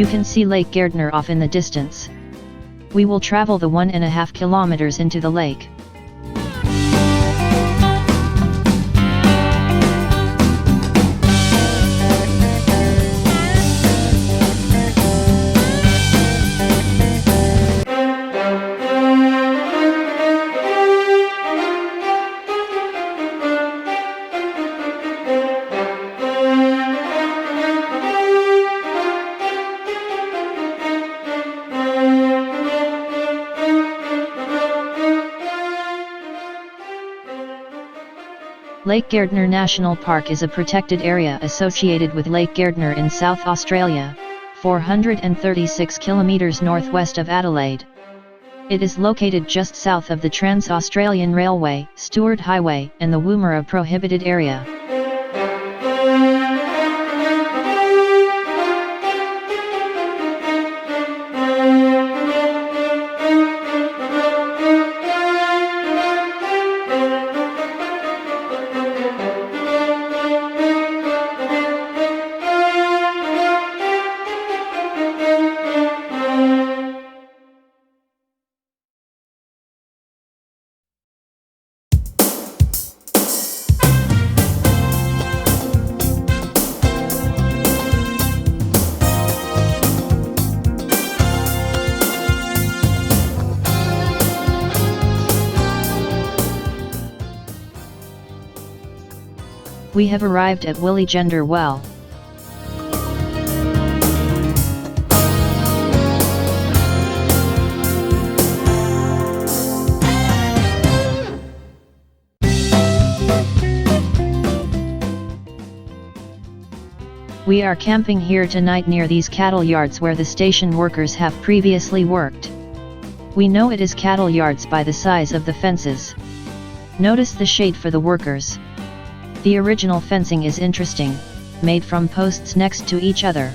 You can see Lake Gairdner off in the distance. We will travel the 1.5 kilometers into the lake. Lake Gairdner National Park is a protected area associated with Lake Gairdner in South Australia, 436 kilometres northwest of Adelaide. It is located just south of the Trans-Australian Railway, Stewart Highway, and the Woomera Prohibited Area. We have arrived at Willie Gender Well. We are camping here tonight near these cattle yards where the station workers have previously worked. We know it is cattle yards by the size of the fences. Notice the shade for the workers. The original fencing is interesting, made from posts next to each other.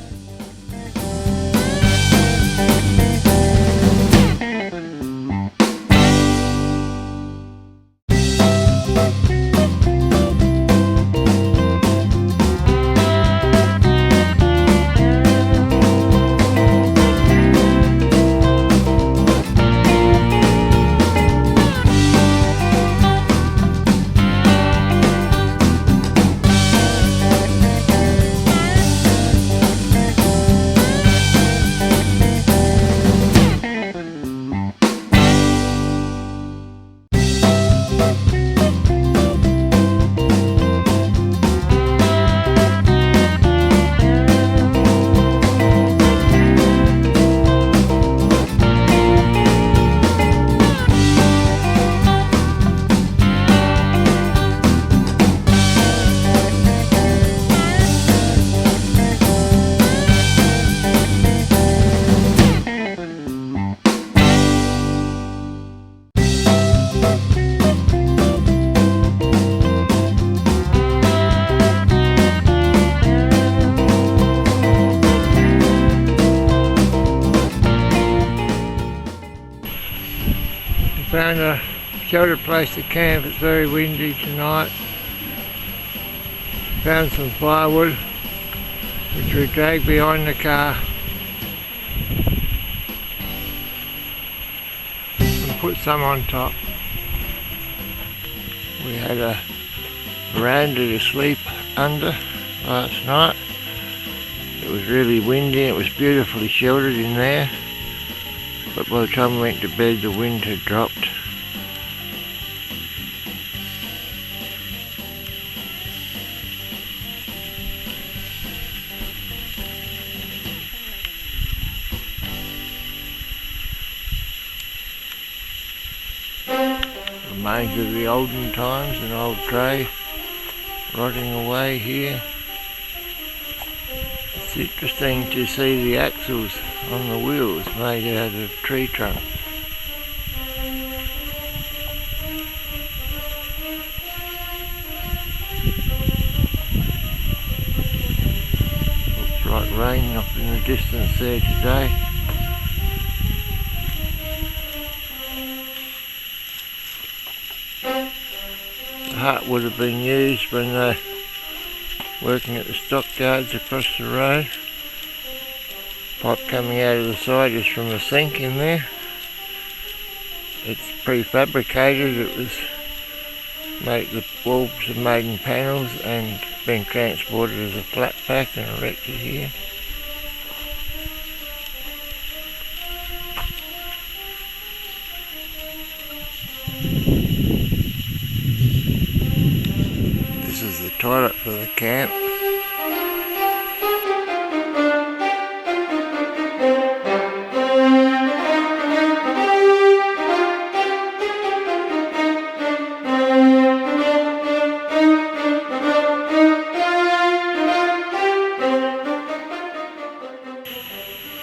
Found a shelter place to camp. It's very windy tonight. Found some firewood which we dragged behind the car and put some on top. We had a veranda to sleep under last night. It was really windy. It was beautifully sheltered in there. But by the time we went to bed, the wind had dropped. Remains of the olden times, an old tray rotting away here. It's interesting to see the axles on the wheels made out of tree trunk. Looks like rain up in the distance there today. The hut would have been used when they were working at the stockyards across the road. pipe coming out of the side just from the sink in there. It's prefabricated. It was the walls are made in panels and been transported as a flat pack and erected here. This is the toilet for the camp.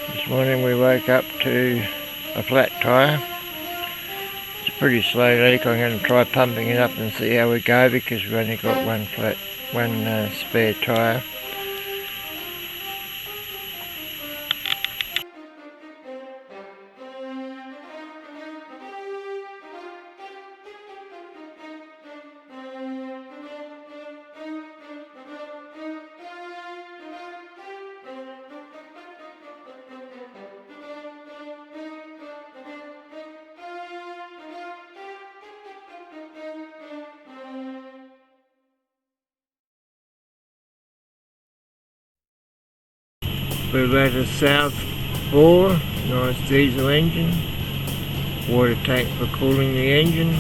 This morning we woke up to a flat tyre. It's a pretty slow leak. I'm going to try pumping it up and see how we go because we've only got one spare tyre. We've had a South bore, nice diesel engine, water tank for cooling the engine.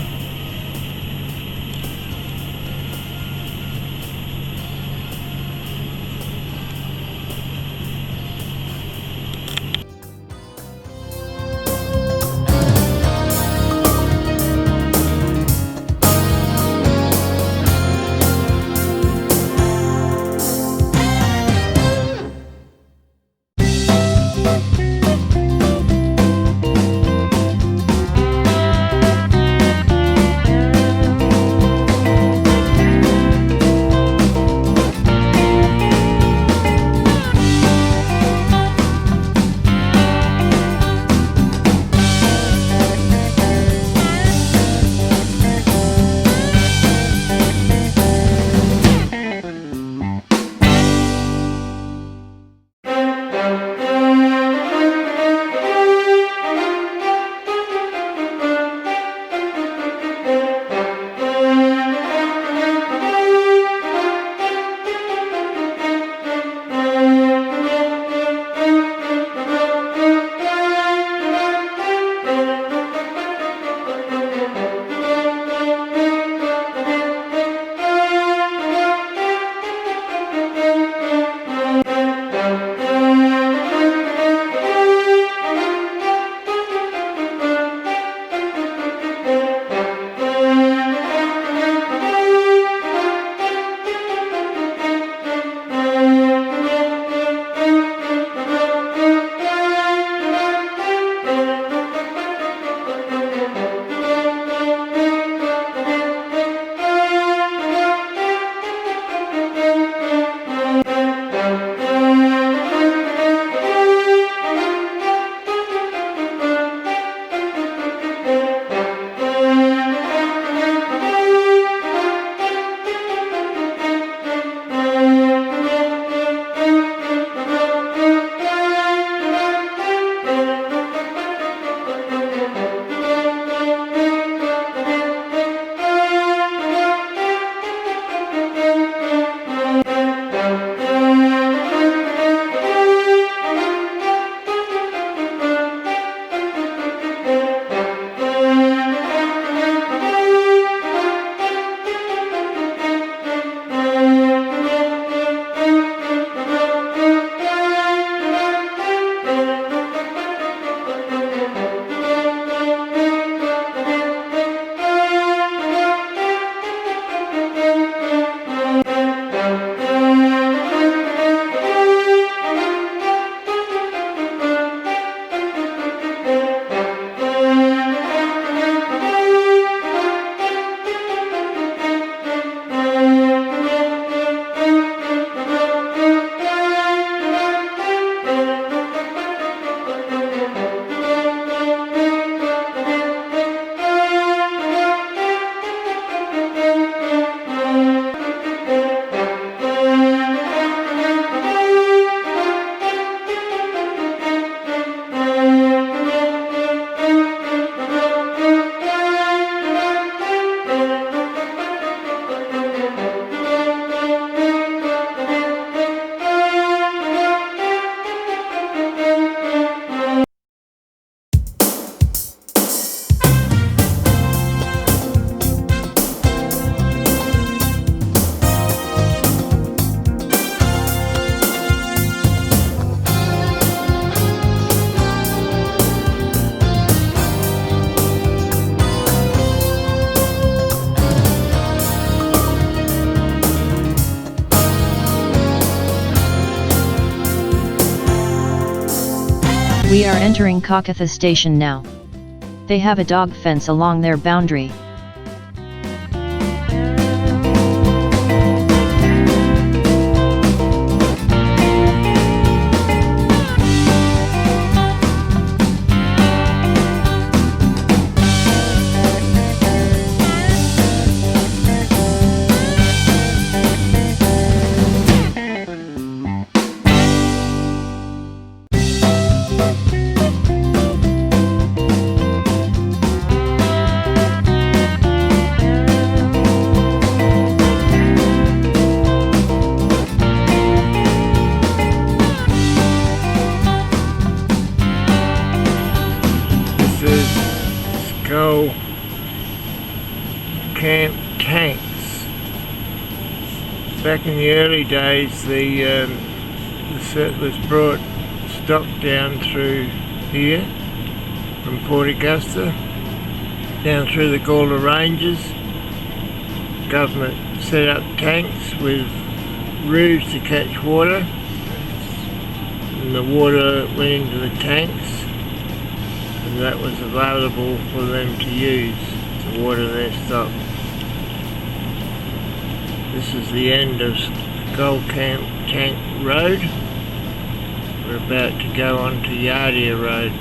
We are entering Kokatha station now. They have a dog fence along their boundary. Camp tanks. Back in the early days, the settlers brought stock down through here from Port Augusta, down through the Gawler Ranges. Government set up tanks with roofs to catch water, and the water went into the tanks, and that was available for them to use to water their stock. This is the end of Gold Camp Tank Road. We're about to go on to Yardia Road.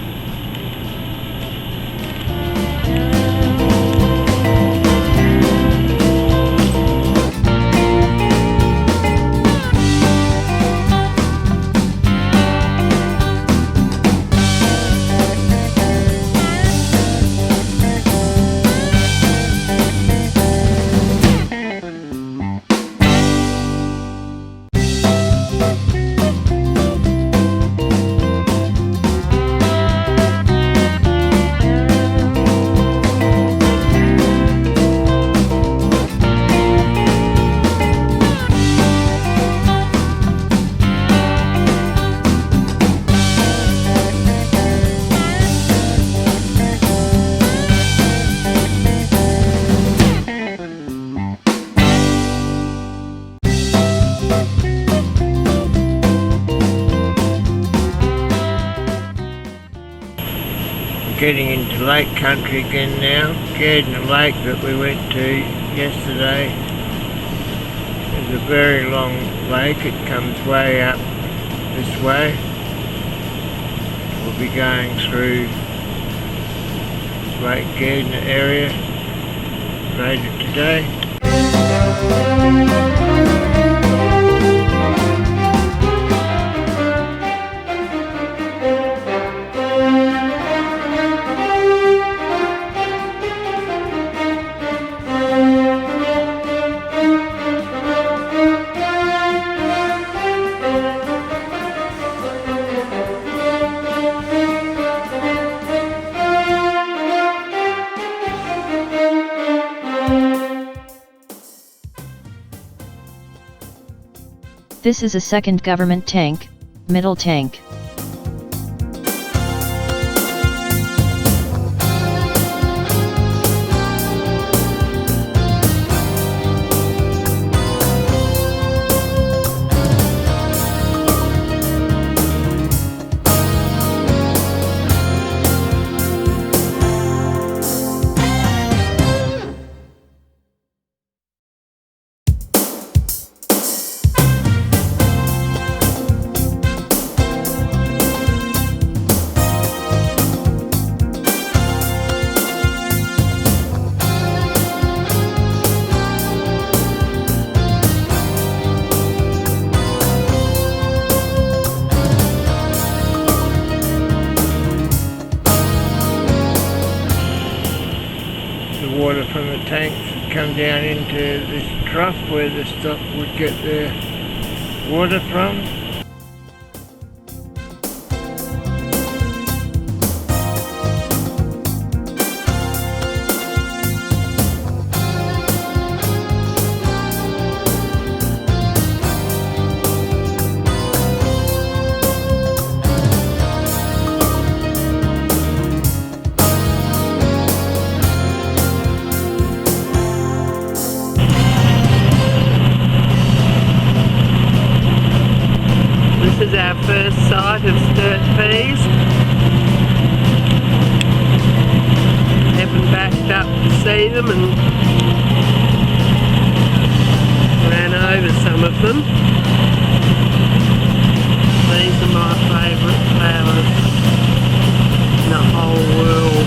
Getting into lake country again now. Gairdner Lake that we went to yesterday is a very long lake. It comes way up this way. We'll be going through Lake Gairdner area later today. This is a second government tank, middle tank. Water from the tanks would come down into this trough where the stock would get their water from. This is our first sight of sturt peas. walked up to see them and ran over some of them. These are my favourite flowers in the whole world.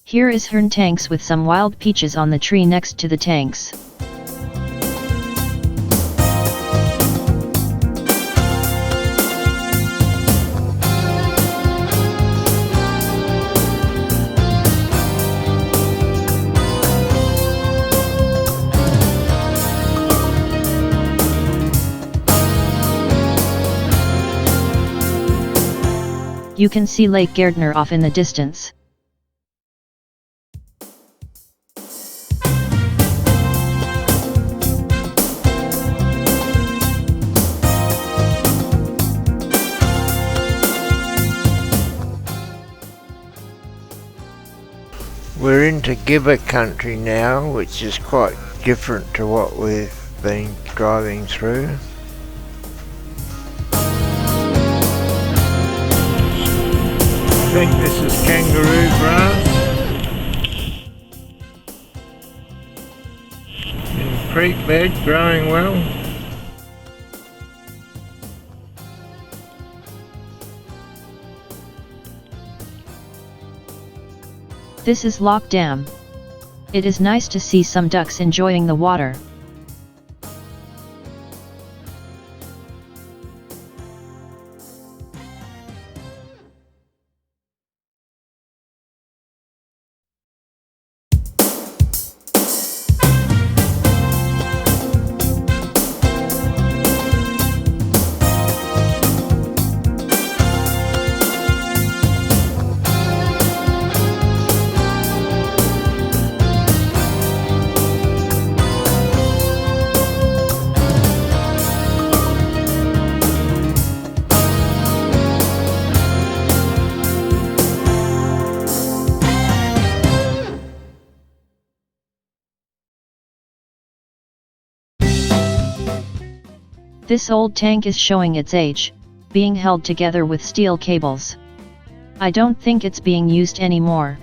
Here is hern tanks with some wild peaches on the tree next to the tanks. You can see Lake Gairdner off in the distance. We're into Gibber country now, which is quite different to what we've been driving through. I think this is kangaroo grass. In creek bed, growing well. This is Loch Dam. It is nice to see some ducks enjoying the water. This old tank is showing its age, being held together with steel cables. I don't think it's being used anymore.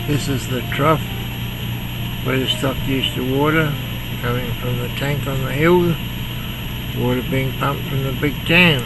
This is the trough where the stock used to water, coming from the tank on the hill, water being pumped from the big dam.